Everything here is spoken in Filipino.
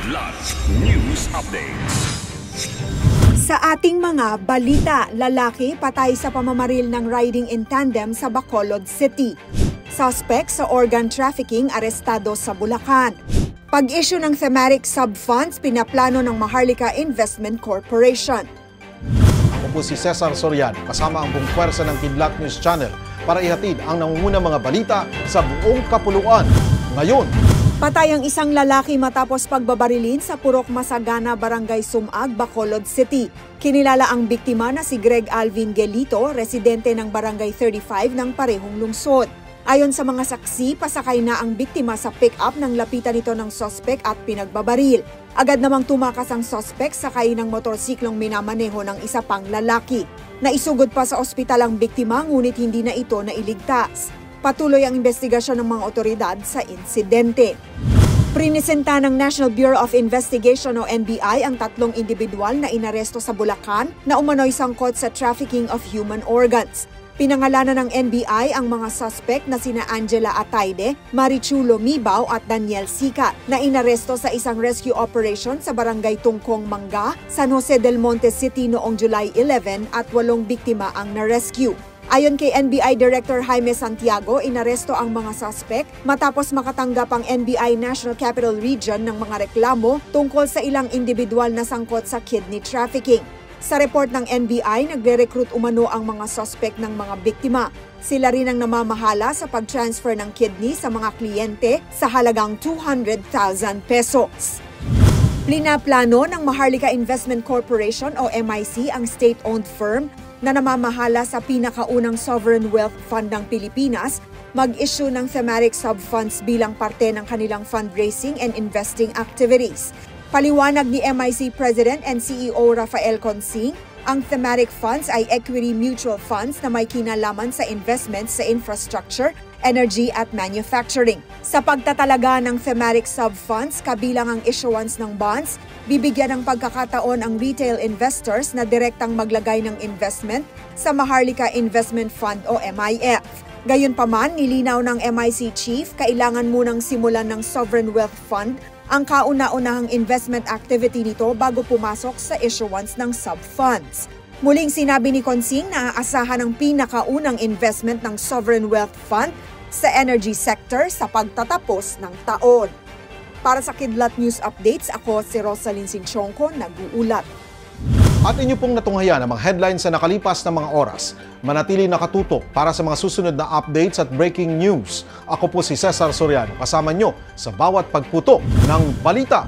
Kidlat News Updates. Sa ating mga balita, lalaki patay sa pamamaril ng riding in tandem sa Bacolod City. Suspect sa organ trafficking arestado sa Bulacan. Pag-issue ng thematic sub-funds pinaplano ng Maharlika Investment Corporation. Ako po si Cesar Soriano, kasama ang buong pwersa ng Kidlat News Channel para ihatid ang nangungunang mga balita sa buong kapuluan. Ngayon, patay ang isang lalaki matapos pagbabarilin sa Purok Masagana, Barangay Sumag, Bacolod City. Kinilala ang biktima na si Greg Alvin Gelito, residente ng Barangay 35 ng parehong lungsod. Ayon sa mga saksi, pasakay na ang biktima sa pick-up nang lapitan nito ng sospek at pinagbabaril. Agad namang tumakas ang sospek sakay ng motorsiklong minamaneho ng isa pang lalaki. Naisugod pa sa ospital ang biktima ngunit hindi na ito nailigtas. Patuloy ang investigasyon ng mga otoridad sa insidente. Prinisenta ng National Bureau of Investigation o NBI ang tatlong individual na inaresto sa Bulacan na umano'y sangkot sa trafficking of human organs. Pinangalanan ng NBI ang mga suspect na sina Angela Ataide, Marichulo Mibaw at Daniel Sica na inaresto sa isang rescue operation sa Barangay Tungkong Mangga, San Jose del Monte City noong July 11 at 8 biktima ang na-rescue. Ayon kay NBI Director Jaime Santiago, inaresto ang mga suspect matapos makatanggap ang NBI National Capital Region ng mga reklamo tungkol sa ilang individual na sangkot sa kidney trafficking. Sa report ng NBI, nagre-recruit umano ang mga suspect ng mga biktima. Sila rin ang namamahala sa pag-transfer ng kidney sa mga kliyente sa halagang 200,000 pesos. Plano ng Maharlika Investment Corporation o MIC ang state-owned firm na namamahala sa pinakaunang sovereign wealth fund ng Pilipinas mag-issue ng thematic sub-funds bilang parte ng kanilang fundraising and investing activities. Paliwanag ni MIC President and CEO Rafael Consing, ang thematic funds ay equity mutual funds na may kinalaman sa investments sa infrastructure, energy at manufacturing. Sa pagtatalaga ng thematic sub-funds, kabilang ang issuance ng bonds, bibigyan ng pagkakataon ang retail investors na direktang maglagay ng investment sa Maharlika Investment Fund o MIF. Gayunpaman, nilinaw ng MIC Chief, kailangan munang simulan ng Sovereign Wealth Fund ang kauna-unahang investment activity nito bago pumasok sa issuance ng sub-funds. Muling sinabi ni Consing na aasahan ang pinakaunang investment ng Sovereign Wealth Fund sa energy sector sa pagtatapos ng taon. Para sa Kidlat News Updates, ako si Rosalyn Sinchonko, nag-uulat. At inyo pong natunghayan ang mga headlines sa nakalipas na mga oras. Manatili nakatutok para sa mga susunod na updates at breaking news. Ako po si Cesar Soriano, kasama nyo sa bawat pagputok ng balita.